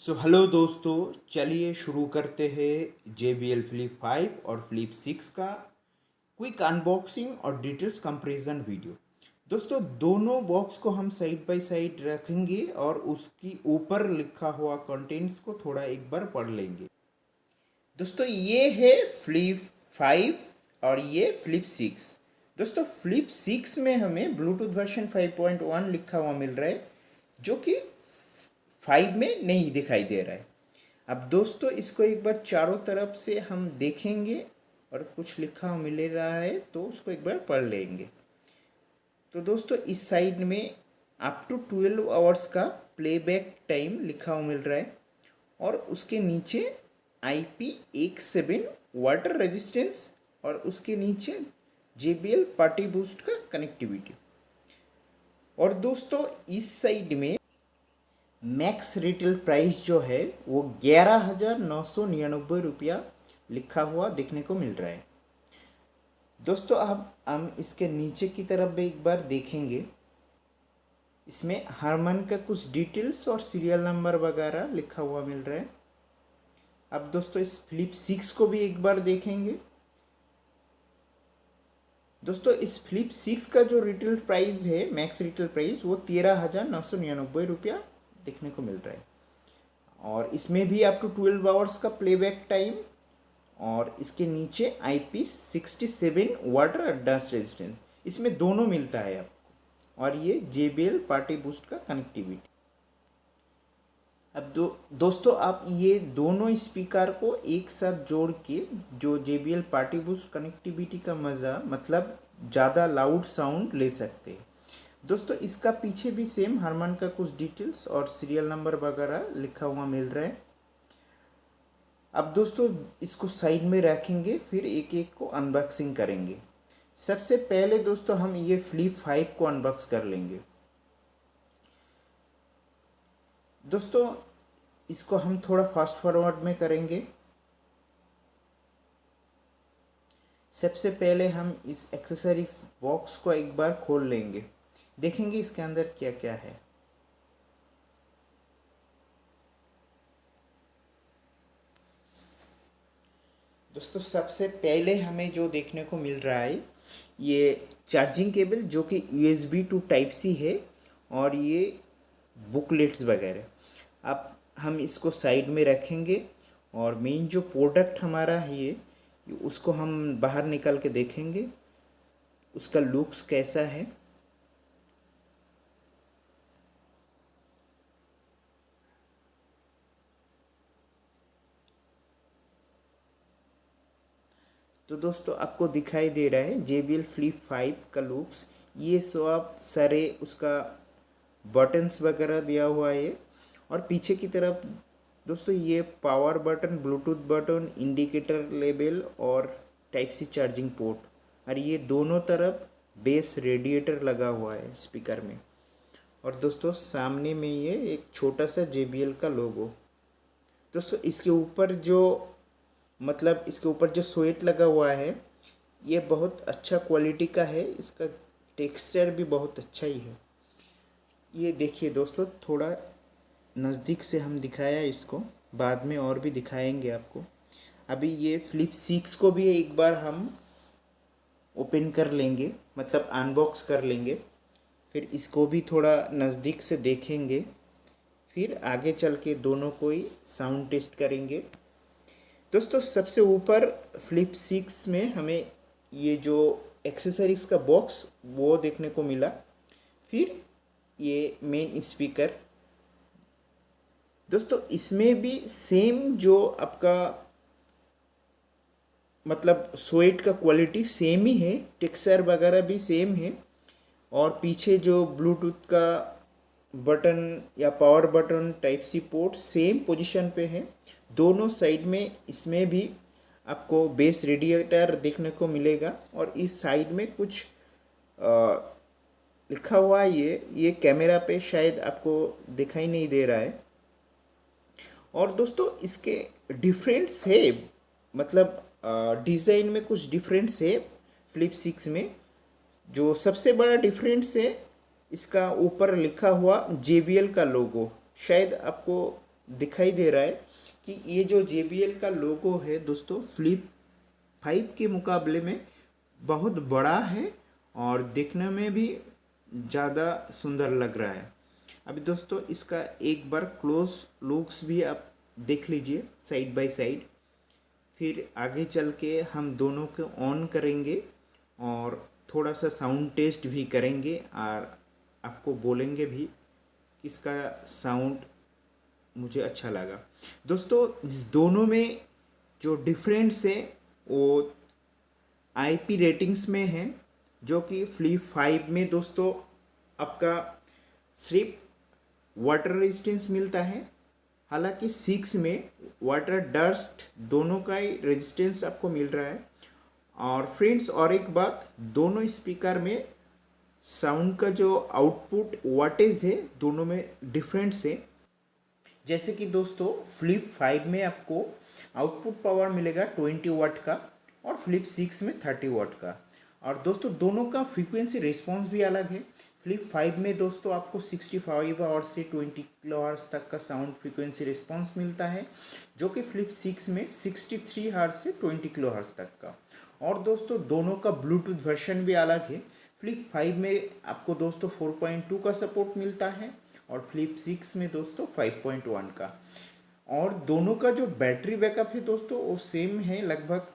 Hello दोस्तों, चलिए शुरू करते हैं JBL Flip 5 और Flip 6 का क्विक अनबॉक्सिंग और डिटेल्स कंपैरिजन वीडियो। दोस्तों, दोनों बॉक्स को हम साइड बाय साइड रखेंगे और उसकी ऊपर लिखा हुआ कंटेंट्स को थोड़ा एक बार पढ़ लेंगे। दोस्तों, ये है Flip 5 और ये Flip 6। दोस्तों, Flip 6 में हमें ब्लूटूथ वर्जन 5.1 लिखा हुआ मिल रहा है, जो कि 5 में नहीं दिखाई दे रहा है। अब दोस्तों, इसको एक बार चारों तरफ से हम देखेंगे और कुछ लिखा हुआ मिल रहा है तो उसको एक बार पढ़ लेंगे। तो दोस्तों, इस साइड में अप टू 12 आवर्स का प्लेबैक टाइम लिखा हुआ मिल रहा है और उसके नीचे IP17 वाटर रेजिस्टेंस और उसके नीचे JBL पार्टी बूस्ट का कनेक्टिविटी। और दोस्तों, इस साइड में मैक्स रिटेल प्राइस जो है वो 11,999 रुपया लिखा हुआ देखने को मिल रहा है। दोस्तों, अब हम इसके नीचे की तरफ भी एक बार देखेंगे। इसमें हारमन का कुछ डिटेल्स और सीरियल नंबर वगैरह लिखा हुआ मिल रहा है। अब दोस्तों, इस फ्लिप 6 को भी एक बार देखेंगे। दोस्तों, इस फ्लिप 6 का जो रिटेल प्राइस है, मैक्स रिटेल प्राइस, वो 13,999 रुपया देखने को मिल रहा है। और इसमें भी अप टू 12 आवर्स का प्लेबैक टाइम और इसके नीचे IP67 वाटर डस्ट रेजिस्टेंस, इसमें दोनों मिलता है आपको। और ये JBL पार्टी बूस्ट का कनेक्टिविटी। अब दोस्तों, आप ये दोनों स्पीकर को एक साथ जोड़ के जो JBL पार्टी बूस्ट कनेक्टिविटी का मज़ा, मतलब ज़्यादा लाउड साउंड ले सकते हैं। दोस्तों, इसका पीछे भी सेम हारमन का कुछ डिटेल्स और सीरियल नंबर वगैरह लिखा हुआ मिल रहा है। अब दोस्तों, इसको साइड में रखेंगे, फिर एक एक को अनबॉक्सिंग करेंगे। सबसे पहले दोस्तों, हम ये फ्लिप 5 को अनबॉक्स कर लेंगे। दोस्तों, इसको हम थोड़ा फास्ट फॉरवर्ड में करेंगे। सबसे पहले हम इस एक्सेसरीज बॉक्स को एक बार खोल लेंगे, देखेंगे इसके अंदर क्या क्या है। दोस्तों, सबसे पहले हमें जो देखने को मिल रहा है, ये चार्जिंग केबल जो कि USB टू टाइप सी है और ये बुकलेट्स वगैरह। अब हम इसको साइड में रखेंगे और मेन जो प्रोडक्ट हमारा है ये उसको हम बाहर निकाल के देखेंगे, उसका लुक्स कैसा है। तो दोस्तों, आपको दिखाई दे रहा है JBL Flip 5 का लुक्स। ये सब सारे उसका बटन्स वगैरह दिया हुआ है और पीछे की तरफ दोस्तों ये power button, Bluetooth button, indicator label और टाइप सी चार्जिंग पोर्ट, और ये दोनों तरफ बेस रेडिएटर लगा हुआ है स्पीकर में। और दोस्तों, सामने में ये एक छोटा सा JBL का लोगो। दोस्तों, इसके ऊपर इसके ऊपर जो स्वेट लगा हुआ है ये बहुत अच्छा क्वालिटी का है, इसका टेक्सचर भी बहुत अच्छा ही है। ये देखिए दोस्तों, थोड़ा नज़दीक से हम दिखाया इसको, बाद में और भी दिखाएंगे आपको। अभी ये फ्लिप 6 को भी एक बार हम ओपन कर लेंगे, मतलब अनबॉक्स कर लेंगे, फिर इसको भी थोड़ा नज़दीक से देखेंगे, फिर आगे चल के दोनों को ही साउंड टेस्ट करेंगे। दोस्तों, सबसे ऊपर फ्लिप 6 में हमें ये जो एक्सेसरीज का बॉक्स वो देखने को मिला, फिर ये मेन स्पीकर। दोस्तों, इसमें भी सेम जो आपका मतलब स्वेट का क्वालिटी सेम ही है, टेक्सचर वगैरह भी सेम है। और पीछे जो ब्लूटूथ का बटन या power button type C port same position पे है। दोनों साइड में इसमें भी आपको बेस रेडिएटर देखने को मिलेगा और इस साइड में कुछ लिखा हुआ है। ये कैमरा पे शायद आपको दिखाई नहीं दे रहा है। और दोस्तों, इसके डिफरेंस है, मतलब डिज़ाइन में कुछ डिफरेंस है फ्लिप 6 में। जो सबसे बड़ा डिफरेंस है, इसका ऊपर लिखा हुआ JBL का लोगो, शायद आपको दिखाई दे रहा है कि ये जो JBL का लोगो है दोस्तों फ्लिप 5 के मुकाबले में बहुत बड़ा है और देखने में भी ज़्यादा सुंदर लग रहा है। अभी दोस्तों इसका एक बार क्लोज लुक्स भी आप देख लीजिए साइड बाय साइड, फिर आगे चल के हम दोनों को ऑन करेंगे और थोड़ा सा साउंड टेस्ट भी करेंगे और आपको बोलेंगे भी किसका साउंड मुझे अच्छा लगा। दोस्तों इस दोनों में जो डिफरेंस है वो IP रेटिंग्स में है, जो कि फ्लिप 5 में दोस्तों आपका सिर्फ वाटर रेजिस्टेंस मिलता है, हालांकि 6 में वाटर डस्ट दोनों का ही रेजिस्टेंस आपको मिल रहा है। और फ्रेंड्स और एक बात, दोनों स्पीकर में साउंड का जो आउटपुट वाटेज है दोनों में डिफरेंस है। जैसे कि दोस्तों फ्लिप 5 में आपको आउटपुट पावर मिलेगा 20 वाट का और फ्लिप 6 में 30 वाट का। और दोस्तों दोनों का फ्रीक्वेंसी रिस्पॉन्स भी अलग है। फ्लिप 5 में दोस्तों आपको 65 आवर्स से 20 किलो हर्ट्ज तक का साउंड फ्रीक्वेंसी रिस्पॉन्स मिलता है, जो कि फ्लिप 6 में 63 हर्ट्ज से 20 किलो हर्ट्ज तक का। और दोस्तों दोनों का ब्लूटूथ वर्जन भी अलग है। फ्लिप 5 में आपको दोस्तों 4.2 का सपोर्ट मिलता है और फ्लिप 6 में दोस्तों 5.1 का। और दोनों का जो बैटरी बैकअप है दोस्तों वो सेम है, लगभग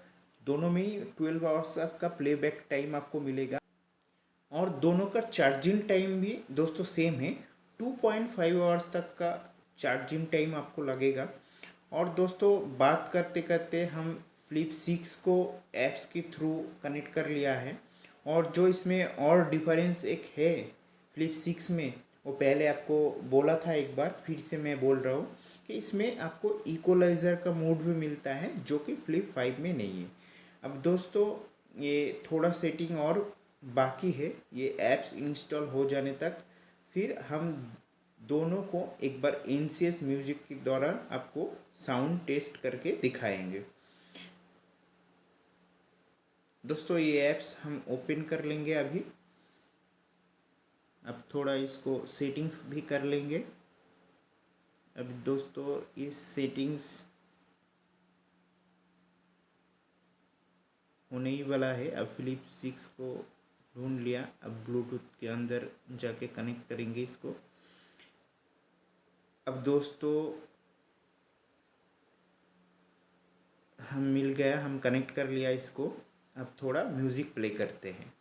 दोनों में ही 12 आवर्स का प्लेबैक टाइम आपको मिलेगा। और दोनों का चार्जिंग टाइम भी दोस्तों सेम है, 2.5 आवर्स तक का चार्जिंग टाइम आपको लगेगा। और दोस्तों बात करते करते हम फ्लिप 6 को ऐप्स के थ्रू कनेक्ट कर लिया है। और जो इसमें और डिफरेंस एक है फ्लिप 6 में, वो पहले आपको बोला था एक बार, फिर से मैं बोल रहा हूँ कि इसमें आपको इक्वलाइज़र का मोड भी मिलता है, जो कि फ्लिप 5 में नहीं है। अब दोस्तों ये थोड़ा सेटिंग और बाकी है, ये ऐप्स इंस्टॉल हो जाने तक फिर हम दोनों को एक बार NCS म्यूजिक के दौरान आपको साउंड टेस्ट करके दिखाएंगे। दोस्तों ये ऐप्स हम ओपन कर लेंगे अभी। अब थोड़ा इसको सेटिंग्स भी कर लेंगे। अब दोस्तों ये सेटिंग्स होने ही वाला है। अब फ्लिप 6 को ढूंढ लिया, अब ब्लूटूथ के अंदर जाके कनेक्ट करेंगे इसको। अब दोस्तों हम मिल गया, हम कनेक्ट कर लिया इसको। अब थोड़ा म्यूज़िक प्ले करते हैं,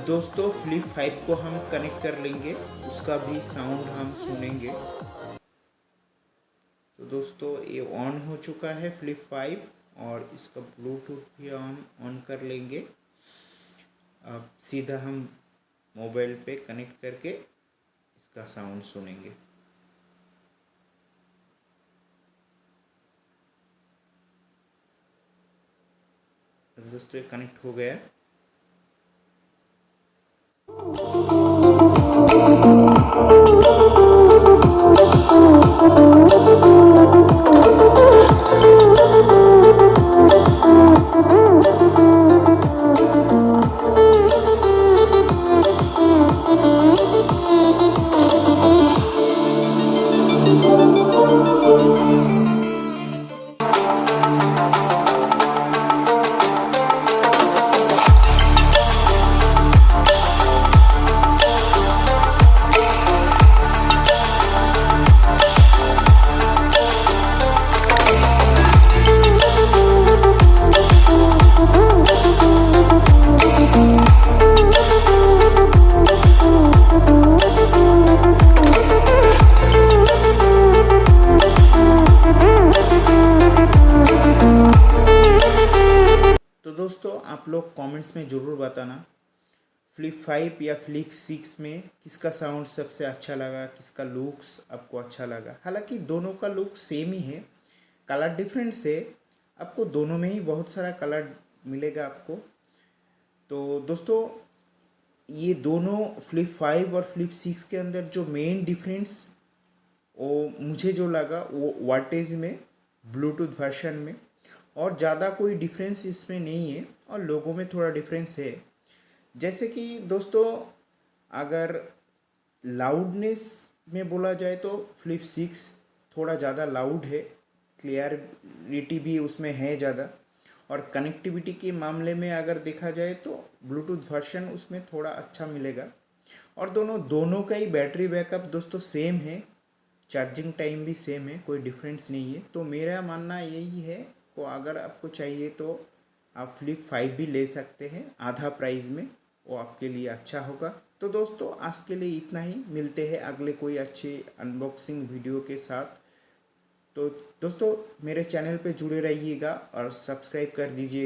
दोस्तों फ्लिप 5 को हम कनेक्ट कर लेंगे, उसका भी साउंड हम सुनेंगे। तो दोस्तों ये ऑन हो चुका है फ्लिप 5 और इसका ब्लूटूथ भी हम ऑन कर लेंगे। अब सीधा हम मोबाइल पे कनेक्ट करके इसका साउंड सुनेंगे। तो दोस्तों ये कनेक्ट हो गया। दोस्तों आप लोग कमेंट्स में ज़रूर बताना फ्लिप 5 या फ्लिप 6 में किसका साउंड सबसे अच्छा लगा, किसका लुक्स आपको अच्छा लगा। हालांकि दोनों का लुक सेम ही है, कलर डिफरेंस है, आपको दोनों में ही बहुत सारा कलर मिलेगा आपको। तो दोस्तों ये दोनों फ्लिप 5 और फ्लिप 6 के अंदर जो मेन डिफरेंस वो मुझे जो लगा वो वाटेज में, ब्लूटूथ वर्जन में, और ज़्यादा कोई डिफरेंस इसमें नहीं है, और लोगों में थोड़ा डिफरेंस है। जैसे कि दोस्तों अगर लाउडनेस में बोला जाए तो फ्लिप 6 थोड़ा ज़्यादा लाउड है, क्लियरिटी भी उसमें है ज़्यादा, और कनेक्टिविटी के मामले में अगर देखा जाए तो ब्लूटूथ वर्जन उसमें थोड़ा अच्छा मिलेगा। और दोनों का ही बैटरी बैकअप दोस्तों सेम है, चार्जिंग टाइम भी सेम है, कोई डिफरेंस नहीं है। तो मेरा मानना यही है को अगर आपको चाहिए तो आप फ्लिप 5 भी ले सकते हैं आधा प्राइस में, वो आपके लिए अच्छा होगा। तो दोस्तों आज के लिए इतना ही, मिलते हैं अगले कोई अच्छे अनबॉक्सिंग वीडियो के साथ। तो दोस्तों मेरे चैनल पे जुड़े रहिएगा और सब्सक्राइब कर दीजिएगा।